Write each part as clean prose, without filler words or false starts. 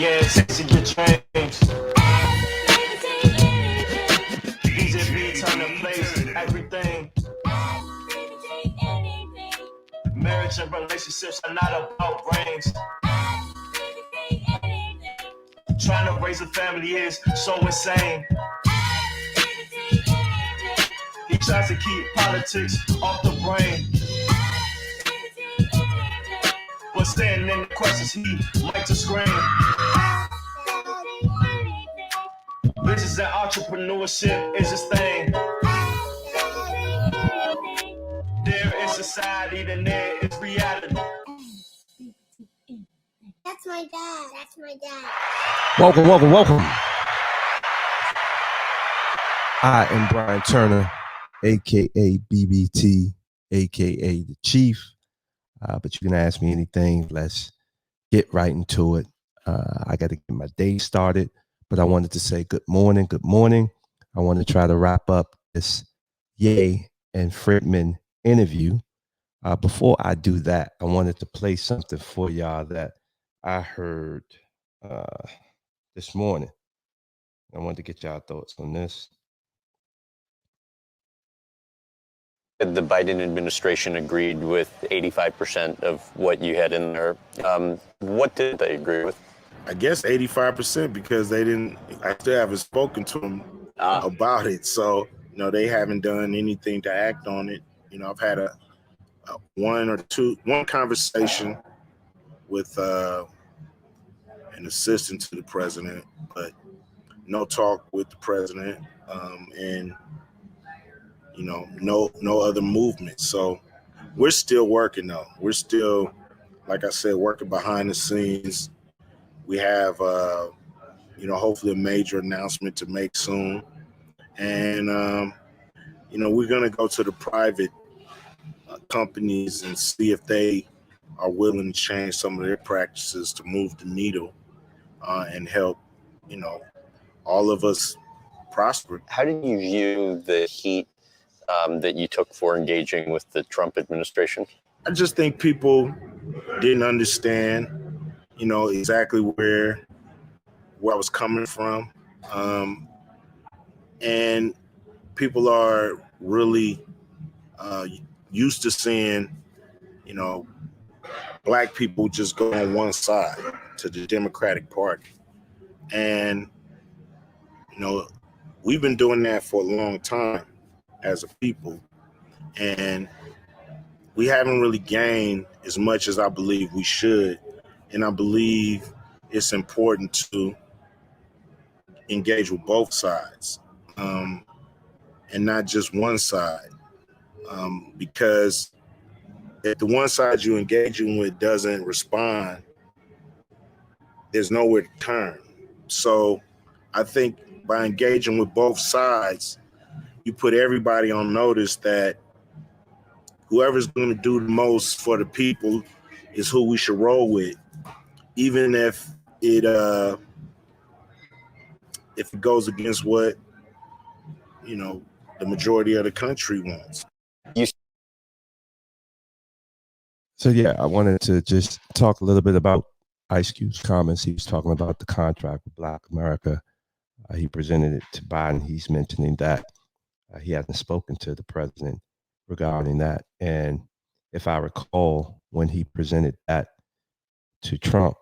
yeah, chasing your dreams. Easy be turn to place everything. Marriage and relationships are not about rings. Trying to raise a family is so insane. He tries to keep politics off the brain. But standing in the questions, he like to scream. Business and entrepreneurship is his thing. There is society, then there is reality. That's my dad. That's my dad. Welcome. I am Brian Turner, a.k.a. BBT, a.k.a. The Chief. But you can ask me anything. Let's get right into it. I got to get my day started, but I wanted to say good morning. I want to try to wrap up this Ye and Fridman interview. Before I do that, I wanted to play something for y'all that I heard this morning. I wanted to get y'all thoughts on this. The Biden administration agreed with 85% of what you had in there. What did they agree with? I guess 85% because I still haven't spoken to them about it. So, they haven't done anything to act on it. I've had one conversation with an assistant to the president, but no talk with the president, and no other movement. So we're still working though. We're still, like I said, working behind the scenes. We have, hopefully a major announcement to make soon. And, we're going to go to the private companies and see if they are willing to change some of their practices to move the needle and help, all of us prosper. How did you view the heat that you took for engaging with the Trump administration? I just think people didn't understand, exactly where I was coming from. And people are really used to seeing, Black people just go on one side to the Democratic Party. And, we've been doing that for a long time as a people. And we haven't really gained as much as I believe we should. And I believe it's important to engage with both sides and not just one side. Because if the one side you're engaging with doesn't respond, there's nowhere to turn. So I think by engaging with both sides, you put everybody on notice that whoever's going to do the most for the people is who we should roll with, even if it goes against what the majority of the country wants. So yeah, I wanted to just talk a little bit about Ice Cube's comments. He was talking about the contract with Black America. He presented it to Biden. He's mentioning that he hasn't spoken to the president regarding that. And if I recall, when he presented that to Trump,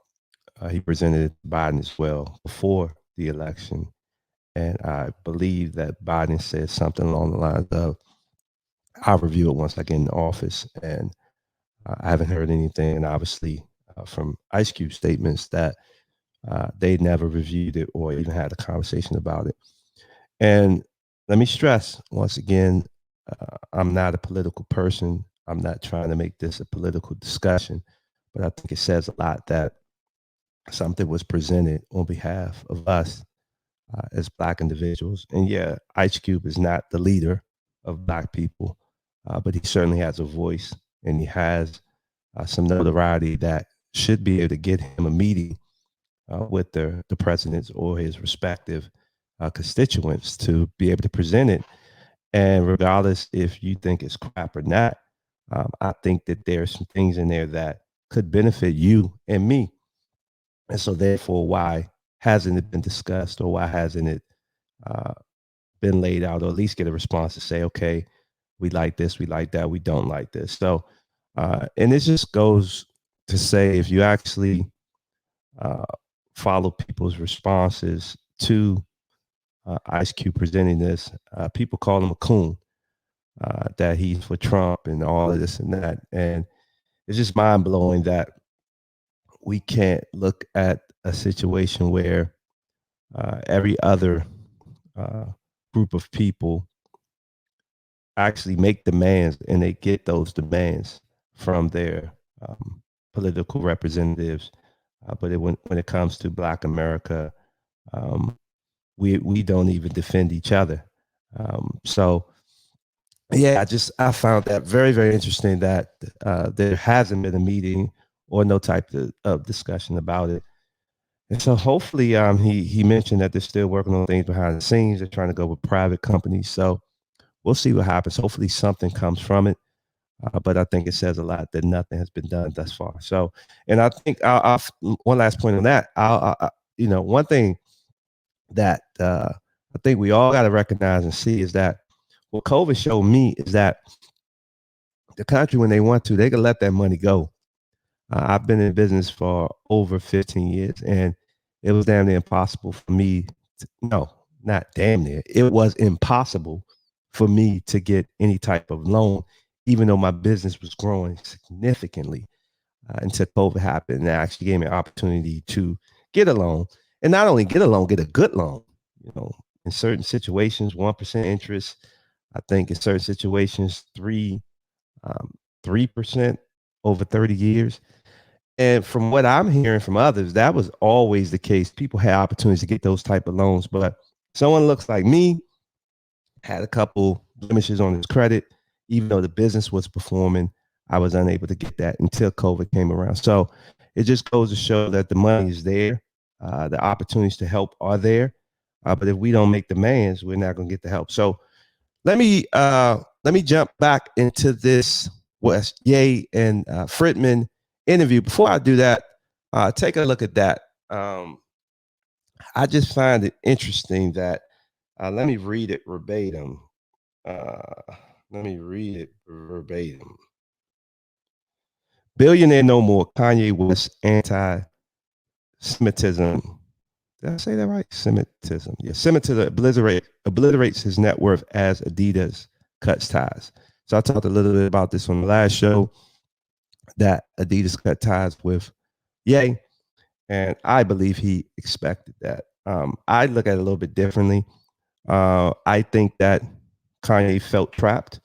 he presented it to Biden as well before the election. And I believe that Biden said something along the lines of, I'll review it once I get in office. And I haven't heard anything, obviously, from Ice Cube statements that they never reviewed it or even had a conversation about it. And let me stress, once again, I'm not a political person. I'm not trying to make this a political discussion, but I think it says a lot that something was presented on behalf of us as Black individuals. And yeah, Ice Cube is not the leader of Black people, but he certainly has a voice, and he has some notoriety that should be able to get him a meeting with the presidents or his respective constituents to be able to present it. And regardless if you think it's crap or not, I think that there are some things in there that could benefit you and me. And so therefore, why hasn't it been discussed, or why hasn't it uh, been laid out, or at least get a response to say, okay, we like this, we like that, we don't like this. So, and it just goes to say, if you actually uh, follow people's responses to Ice Cube presenting this, people call him a coon, that he's for Trump and all of this and that. And it's just mind blowing that we can't look at a situation where every other uh, group of people actually make demands, and they get those demands from their political representatives. But when it comes to Black America, um, we don't even defend each other. So yeah, I found that very, very interesting that there hasn't been a meeting or no type of discussion about it. And so hopefully, he mentioned that they're still working on things behind the scenes. They're trying to go with private companies. So we'll see what happens. Hopefully something comes from it. But I think it says a lot that nothing has been done thus far. So, and I think one last point on that. One thing that I think we all got to recognize and see is that what COVID showed me is that the country, when they want to, they can let that money go. I've been in business for over 15 years, and it was damn near impossible for me. No, not damn near. It was impossible for me to get any type of loan, even though my business was growing significantly until COVID happened. And it actually gave me an opportunity to get a loan, and not only get a loan, get a good loan. You know, in certain situations, 1% interest. I think in certain situations, 3% over 30 years. And from what I'm hearing from others, that was always the case. People had opportunities to get those type of loans, but someone looks like me had a couple blemishes on his credit. Even though the business was performing, I was unable to get that until COVID came around. So it just goes to show that the money is there. The opportunities to help are there. But if we don't make demands, we're not going to get the help. So let me jump back into this West Ye and Fridman interview. Before I do that, take a look at that. I just find it interesting that let me read it verbatim. Let me read it verbatim. Billionaire no more. Kanye West anti-Semitism. Did I say that right? Semitism. Yeah, Semitism obliterates his net worth as Adidas cuts ties. So I talked a little bit about this on the last show, that Adidas cut ties with Ye, and I believe he expected that. I look at it a little bit differently. I think that Kanye felt trapped,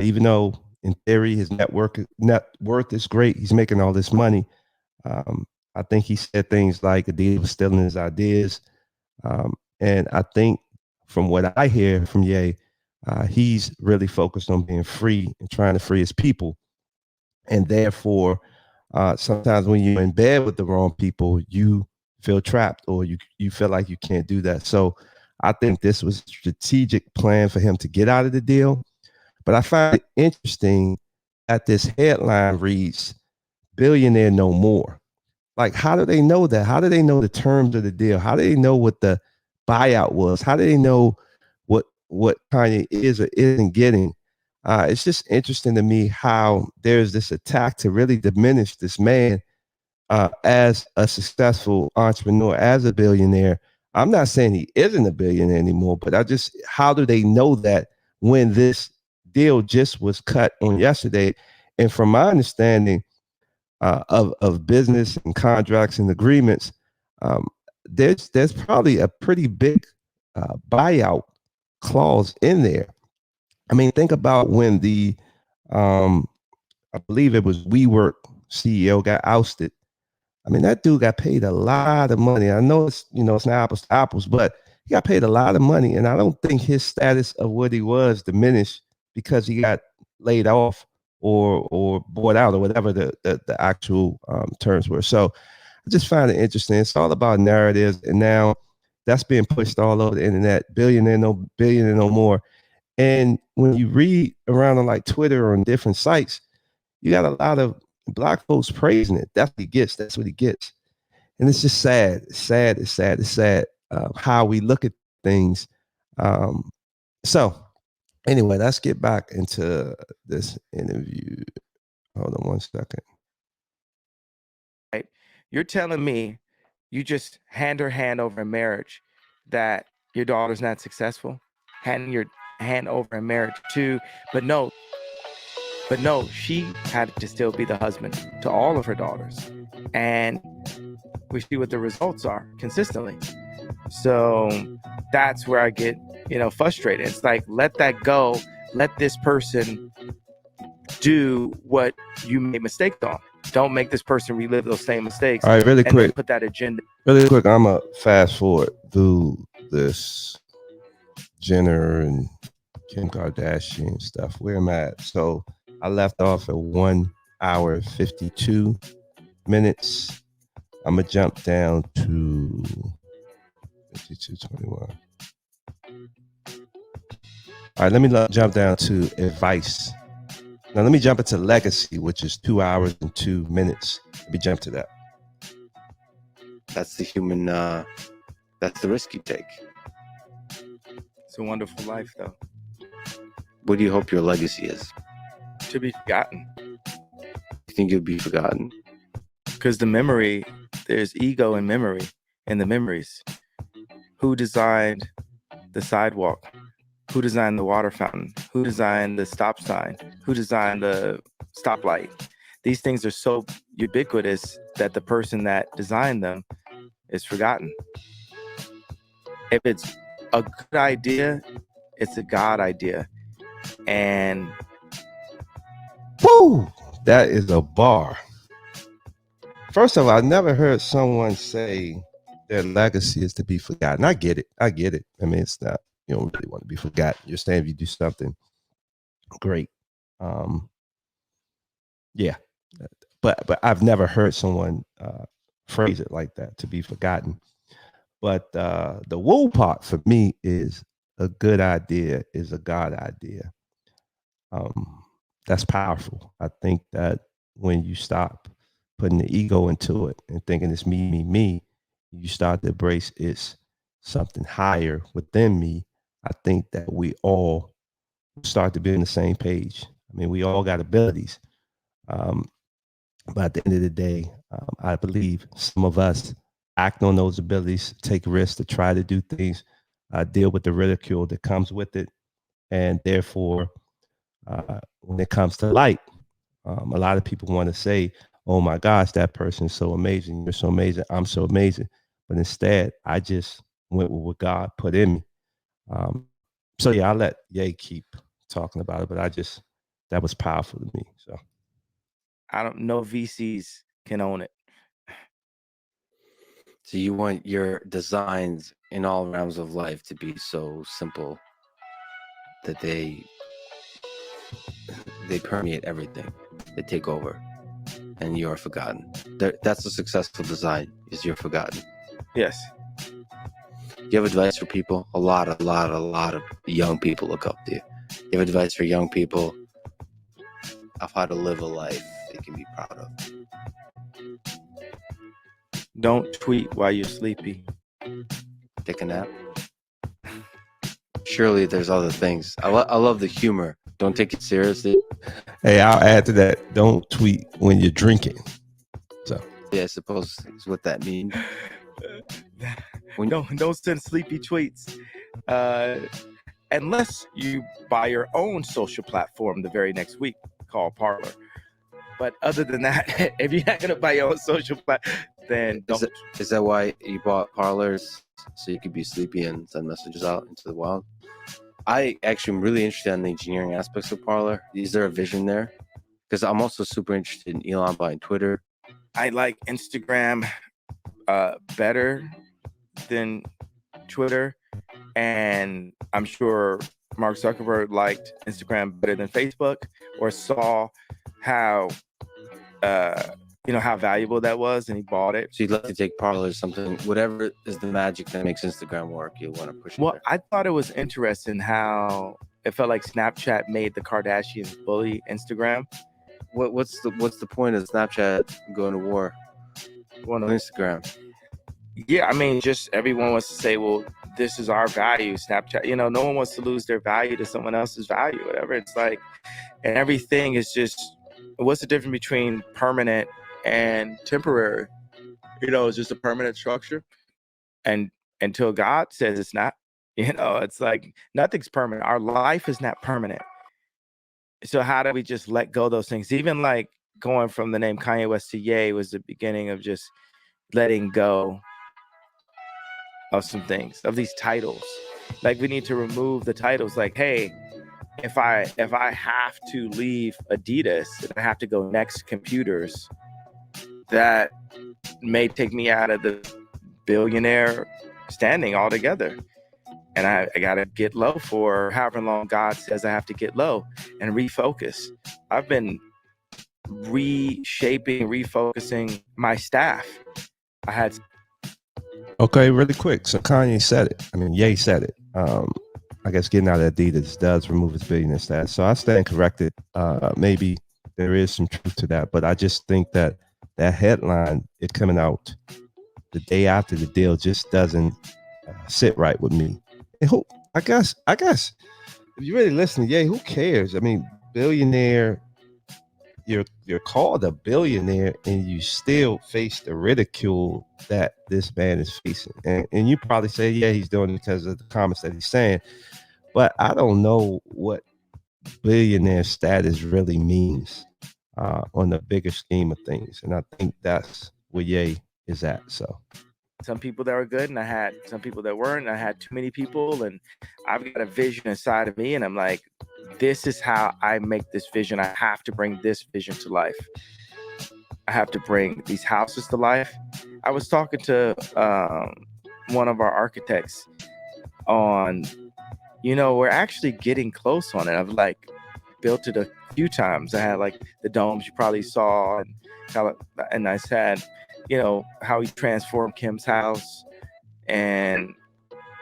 even though in theory his net worth is great. He's making all this money. Um, I think he said things like Adidas was stealing his ideas. And I think from what I hear from Ye, he's really focused on being free and trying to free his people. And therefore, sometimes when you're in bed with the wrong people, you feel trapped, or you feel like you can't do that. So I think this was a strategic plan for him to get out of the deal. But I find it interesting that this headline reads "Billionaire No More." Like, how do they know that? How do they know the terms of the deal? How do they know what the buyout was? How do they know what Kanye is or isn't getting? It's just interesting to me how there's this attack to really diminish this man as a successful entrepreneur, as a billionaire. I'm not saying he isn't a billionaire anymore, but how do they know that when this deal just was cut on yesterday? And from my understanding, of business and contracts and agreements, um, there's probably a pretty big buyout clause in there. I mean, think about when the I believe it was WeWork CEO got ousted. I mean, that dude got paid a lot of money. I know it's not apples to apples, but he got paid a lot of money, and I don't think his status of what he was diminished because he got laid off or bought out, or whatever the actual terms were. So I just find it interesting. It's all about narratives, and now that's being pushed all over the internet. Billionaire no more. And when you read around on like Twitter or on different sites, you got a lot of Black folks praising it. That's what he gets. That's what he gets. And it's just sad. It's sad how we look at things. So anyway, let's get back into this interview. Hold on one second. Right? You're telling me you just hand her hand over in marriage that your daughter's not successful? Handing your hand over in marriage too, but no, she had to still be the husband to all of her daughters. And we see what the results are consistently. So that's where I get, frustrated. It's like, let that go. Let this person do what you made mistakes on. Don't make this person relive those same mistakes. All right, really and quick. Put that agenda. Really quick, I'm going to fast forward through this Jenner and Kim Kardashian stuff. Where am I at? So I left off at 1 hour 52 minutes. I'm going to jump down to 52:21. All right, let me jump down to advice. Now, let me jump into legacy, which is 2 hours and 2 minutes. Let me jump to that. That's the human, that's the risk you take. It's a wonderful life, though. What do you hope your legacy is? To be forgotten. You think you'll be forgotten? Because the memory, there's ego in memory, in the memories. Who designed the sidewalk? Who designed the water fountain? Who designed the stop sign? Who designed the stoplight? These things are so ubiquitous that the person that designed them is forgotten. If it's a good idea, it's a God idea. And woo, that is a bar. First of all, I never heard someone say their legacy is to be forgotten. I get it. I mean, it's not, you don't really want to be forgotten. You're saying if you do something great. Yeah. But I've never heard someone phrase it like that, to be forgotten. But the woo part for me is a good idea is a God idea. That's powerful. I think that when you stop putting the ego into it and thinking it's me, you start to embrace it's something higher within me. I think that we all start to be on the same page. I mean, we all got abilities. But at the end of the day, I believe some of us act on those abilities, take risks to try to do things, deal with the ridicule that comes with it. And therefore, when it comes to light, a lot of people want to say, oh my gosh, that person's so amazing. You're so amazing. I'm so amazing. But instead, I just went with what God put in me. So yeah, I'll let Ye keep talking about it, but that was powerful to me. So I don't know, VCs can own it. So you want your designs in all realms of life to be so simple that they permeate everything. They take over, and you are forgotten. That's a successful design. Is you're forgotten. Yes. Do you have advice for people? A lot of young people look up to you. You have advice for young people of how to live a life they can be proud of. Don't tweet while you're sleepy. Take a nap. Surely there's other things. I love the humor. Don't take it seriously. Hey, I'll add to that. Don't tweet when you're drinking. So yeah, I suppose is what that means. Don't send sleepy tweets. Unless you buy your own social platform the very next week called Parler. But other than that, if you're not going to buy your own social platform, then don't. Is that why you bought Parlors? So you could be sleepy and send messages out into the wild? I actually am really interested in the engineering aspects of Parler. Is there a vision there? Because I'm also super interested in Elon buying Twitter. I like Instagram better than Twitter. And I'm sure Mark Zuckerberg liked Instagram better than Facebook, or saw how how valuable that was, and he bought it. So you'd like to take Parler or something, whatever is the magic that makes Instagram work, you want to push it. Well, there. I thought it was interesting how it felt like Snapchat made the Kardashians bully Instagram. What's the point of Snapchat going to war on Instagram? Yeah, I mean, just everyone wants to say, well, this is our value, Snapchat. You know, no one wants to lose their value to someone else's value, whatever. It's like, and everything is just, what's the difference between permanent and temporary? You know, it's just a permanent structure. And until God says it's not, you know, it's like nothing's permanent. Our life is not permanent. So how do we just let go of those things? Even like going from the name Kanye West to Ye was the beginning of just letting go of some things, of these titles. Like we need to remove the titles. Like, hey, if I have to leave Adidas and I have to go Next Computers, that may take me out of the billionaire standing altogether. And I gotta get low for however long God says I have to get low and refocus. I've been refocusing my staff. I had Okay, really quick. So Kanye said it. I mean, Ye said it. I guess getting out of Adidas does remove his billionaire status. So I stand corrected. Maybe there is some truth to that, but I just think that headline, it coming out the day after the deal, just doesn't sit right with me. And who? I guess if you really listen to Ye, who cares? I mean, billionaire. You're called a billionaire and you still face the ridicule that this man is facing. And you probably say, yeah, he's doing it because of the comments that he's saying. But I don't know what billionaire status really means on the bigger scheme of things. And I think that's where Ye is at. So some people that were good and I had some people that weren't. I had too many people, and I've got a vision inside of me, and I'm like, this is how I make this vision. I have to bring this vision to life. I have to bring these houses to life. I was talking to one of our architects on, you know, we're actually getting close on it. I've like built it a few times. I had like the domes you probably saw, and I said, you know, how he transformed Kim's house, and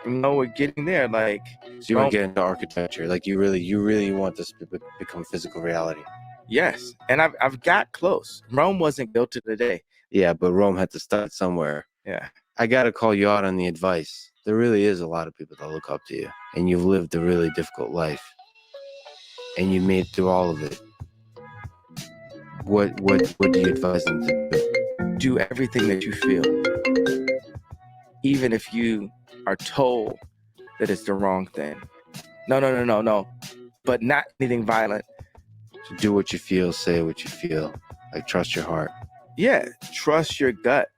you know, we're getting there. Like, So you want to get into architecture? Like you really want this to become physical reality? yes, and I've got close. Rome wasn't built in a day. Yeah, but Rome had to start somewhere. Yeah, I gotta call you out on the advice. There really is a lot of people that look up to you, and you've lived a really difficult life, and you made it through all of it. What do you advise them to do? do everything that you feel, even if you are told that it's the wrong thing. No, but not anything violent. So do what you feel, say what you feel. Like trust your heart. Yeah, trust your gut,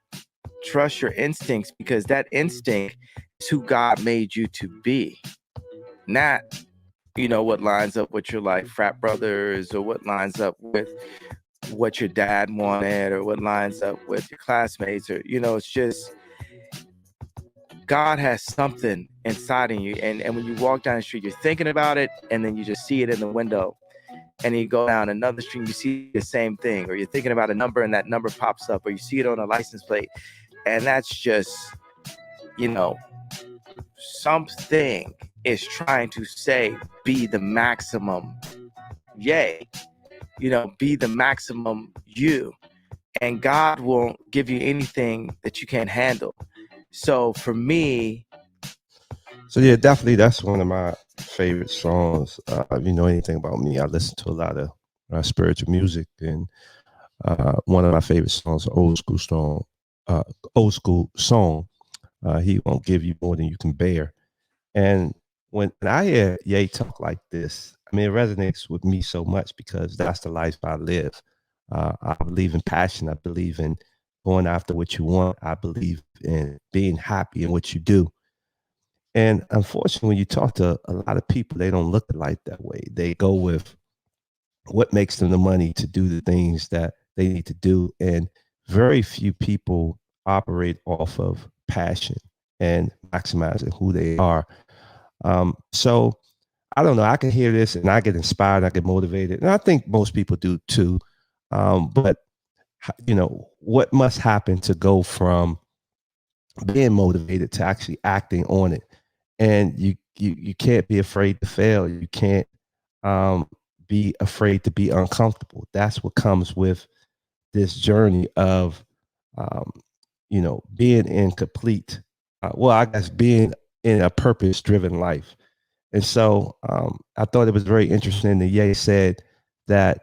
trust your instincts, because that instinct is who God made you to be, not, you know, what lines up with your like frat brothers, or what lines up with what your dad wanted, or what lines up with your classmates, or, you know, it's just God has something inside of you. And when you walk down the street, you're thinking about it, and then you just see it in the window. And you go down another street, you see the same thing, or you're thinking about a number and that number pops up, or you see it on a license plate. And that's just, you know, something is trying to say, be the maximum Ye, you know, be the maximum you. And God won't give you anything that you can't handle. So for me, so yeah, definitely that's one of my favorite songs. If you know anything about me, I listen to a lot of spiritual music, and one of my favorite songs, old school song. He won't give you more than you can bear. And when I hear Ye talk like this, I mean, it resonates with me so much because that's the life I live. I believe in passion. I believe in going after what you want. I believe in being happy in what you do. And unfortunately, when you talk to a lot of people, they don't look at life that way. They go with what makes them the money to do the things that they need to do. And very few people operate off of passion and maximizing who they are. So I don't know. I can hear this and I get inspired. I get motivated, and I think most people do too. But you know, what must happen to go from being motivated to actually acting on it? And you can't be afraid to fail. You can't be afraid to be uncomfortable. That's what comes with this journey of um, being in complete, well, I guess being in a purpose-driven life. And so I thought it was very interesting that Ye said that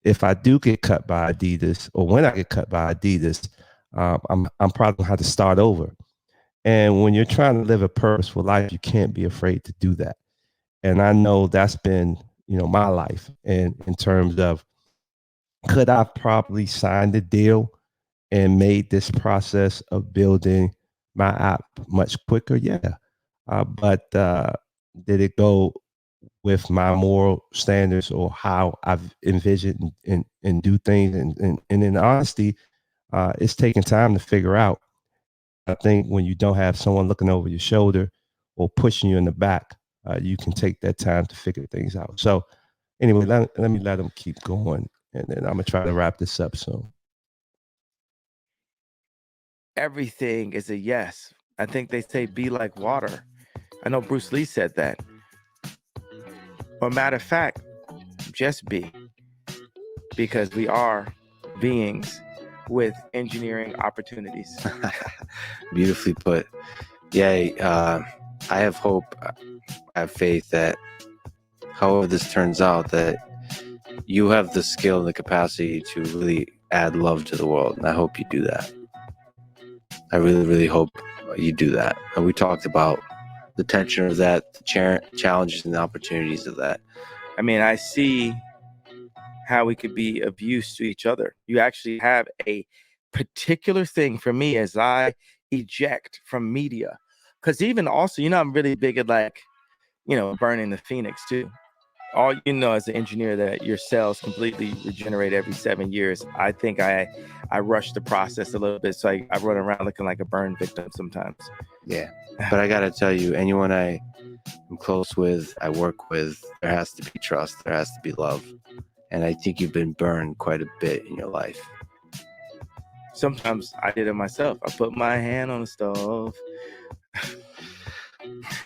if I do get cut by Adidas, or when I get cut by Adidas, I'm probably gonna have to start over. And when you're trying to live a purposeful life, you can't be afraid to do that. And I know that's been, my life. And in terms of, could I probably sign the deal and made this process of building my app much quicker? Yeah. But did it go with my moral standards or how I've envisioned and do things? And in honesty, it's taking time to figure out. I think when you don't have someone looking over your shoulder or pushing you in the back, you can take that time to figure things out. So anyway, let me let them keep going, and then I'm gonna try to wrap this up soon. Everything is a yes. I think they say be like water. I know Bruce Lee said that. Or matter of fact, just be. Because we are beings with engineering opportunities. Beautifully put. Yeah, I have hope. I have faith that however this turns out, that you have the skill and the capacity to really add love to the world. And I hope you do that. I really, really hope you do that. And we talked about the tension of that, the challenges and the opportunities of that. I mean, I see how we could be of use to each other. You actually have a particular thing for me as I eject from media. Because even also, I'm really big at burning the phoenix too. All you know as an engineer that your cells completely regenerate every 7 years. I think I rush the process a little bit, so I run around looking like a burn victim sometimes. Yeah, but I gotta tell you, anyone I am close with, I work with, there has to be trust, there has to be love, and I think you've been burned quite a bit in your life. Sometimes I did it myself. I put my hand on the stove.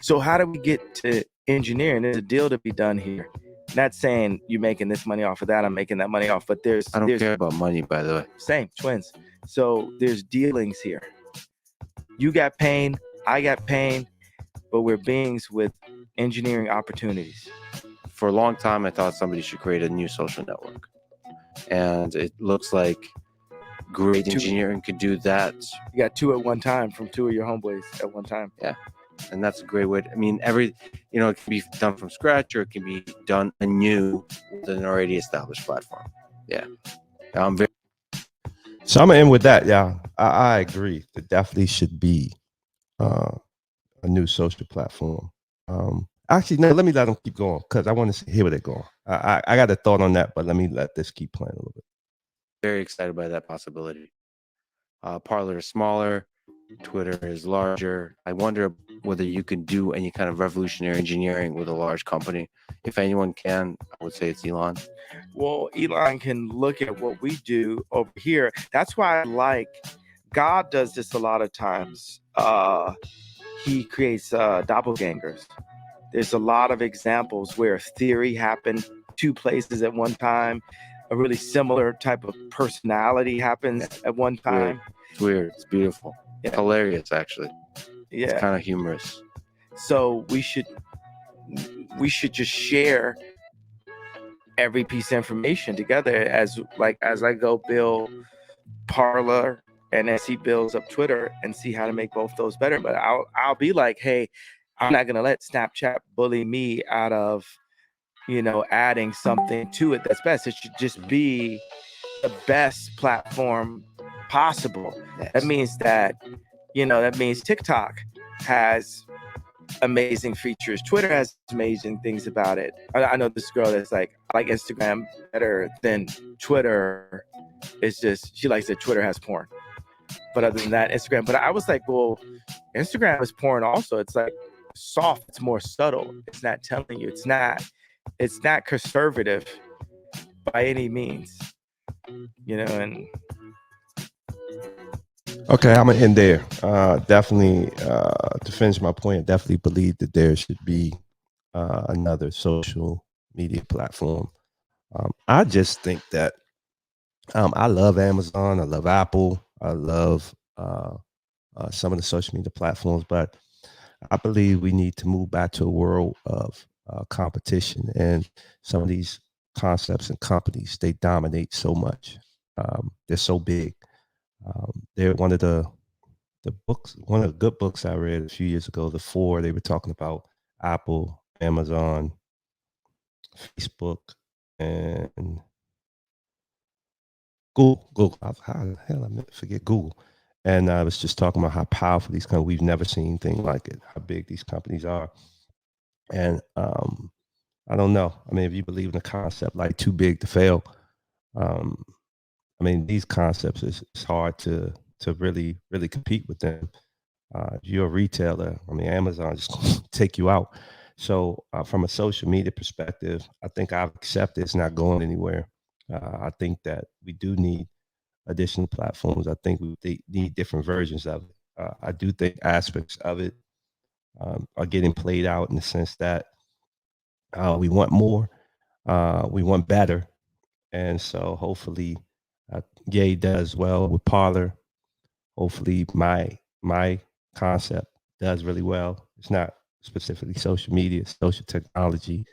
So how do we get to engineering? There's a deal to be done here. Not saying you're making this money off of that, I'm making that money off, but I don't care about money, by the way. Same, twins. So there's dealings here. You got pain, I got pain, but we're beings with engineering opportunities. For a long time, I thought somebody should create a new social network. And it looks like great engineering could do that. You got two at one time from two of your homeboys at one time. Yeah. And that's a great way. It can be done from scratch, or it can be done anew with an already established platform. Yeah. So I'm gonna end with that. Yeah, I agree. There definitely should be a new social platform. Actually, no, let me let them keep going because I want to hear where they're going. I got a thought on that, but let me let this keep playing a little bit. Very excited by that possibility. Parler is smaller. Twitter is larger. I wonder whether you can do any kind of revolutionary engineering with a large company. If anyone can, I would say it's Elon. Well, Elon can look at what we do over here. That's why God does this a lot of times. He creates doppelgangers. There's a lot of examples where theory happened two places at one time. A really similar type of personality happens at one time. It's weird. It's beautiful. Yeah. Hilarious, actually. Yeah. It's kind of humorous. So we should just share every piece of information together as I go build Parler and as he builds up Twitter and see how to make both those better. But I'll be like, hey, I'm not gonna let Snapchat bully me out of adding something to it that's best. It should just be the best platform possible. Yes. That means TikTok has amazing features. Twitter has amazing things about it. I know this girl that's like, I like Instagram better than Twitter. It's just, she likes that Twitter has porn. But other than that, Instagram. But I was like, well, Instagram is porn also. It's like soft. It's more subtle. It's not telling you. It's not conservative by any means. And okay, I'm gonna end there. Definitely to finish my point, I definitely believe that there should be another social media platform. I just think that I love Amazon, I love Apple, I love some of the social media platforms, but I believe we need to move back to a world of competition. And some of these concepts and companies, they dominate so much. They're so big. They're one of the good books I read a few years ago, the four, they were talking about Apple, Amazon, Facebook, and Google. How the hell I forget Google? And I was just talking about how powerful these companies. We've never seen anything like it. How big these companies are, and I don't know. I mean, if you believe in a concept like too big to fail, um, I mean, these concepts it's hard to really compete with them. If you're a retailer, I mean, Amazon just take you out. So, from a social media perspective, I think I've accepted it's not going anywhere. I think that we do need additional platforms. I think need different versions of it. I do think aspects of it are getting played out in the sense that we want more, we want better, and so hopefully, Yay does well with Parlor. Hopefully, my concept does really well. It's not specifically social media, it's social technology.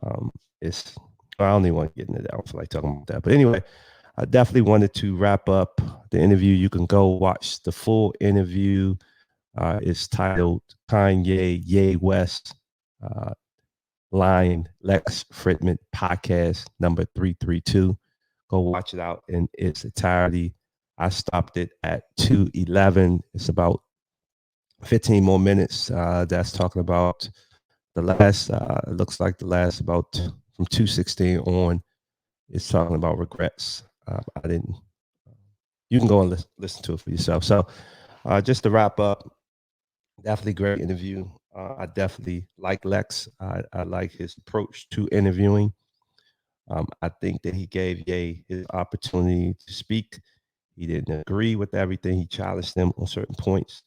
Um, it's I don't even want to get into that. I don't feel like talking about that. But anyway, I definitely wanted to wrap up the interview. You can go watch the full interview. It's titled Kanye Ye West uh, Line Lex Fridman Podcast number 332. Go watch it out in its entirety. I stopped it at 2:11. It's about 15 more minutes. That's talking about the last, it looks like the last about from 2:16 on. It's talking about regrets. I didn't, you can go and listen to it for yourself. So, just to wrap up, definitely great interview. I definitely like Lex. I like his approach to interviewing. I think that he gave Ye his opportunity to speak. He didn't agree with everything. He challenged them on certain points.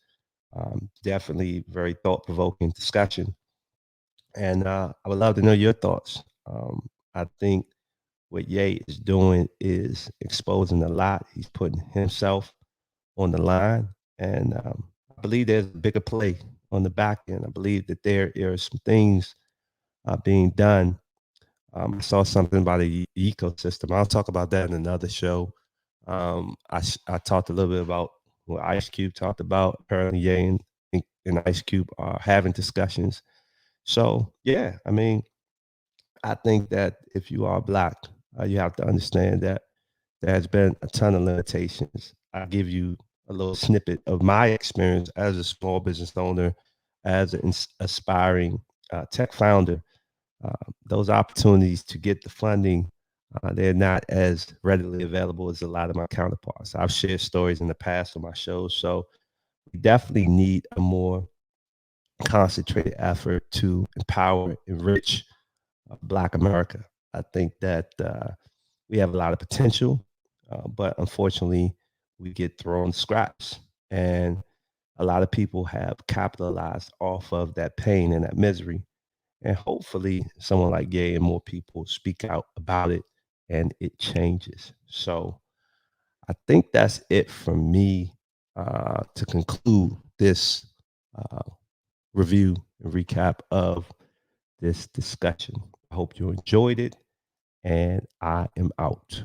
Definitely very thought provoking discussion. And I would love to know your thoughts. I think what Ye is doing is exposing a lot. He's putting himself on the line. And I believe there's a bigger play on the back end. I believe that there are some things being done. I saw something about the ecosystem. I'll talk about that in another show. I talked a little bit about what Ice Cube talked about. Apparently, Ye and Ice Cube are having discussions. So, yeah, I mean, I think that if you are black, you have to understand that there has been a ton of limitations. I give you a little snippet of my experience as a small business owner, as an aspiring tech founder. Those opportunities to get the funding, they're not as readily available as a lot of my counterparts. I've shared stories in the past on my shows, so we definitely need a more concentrated effort to empower, enrich Black America. I think that we have a lot of potential, but unfortunately, we get thrown scraps. And a lot of people have capitalized off of that pain and that misery. And hopefully, someone like Gay and more people speak out about it and it changes. So I think that's it for me to conclude this uh, review and recap of this discussion. I hope you enjoyed it, and I am out.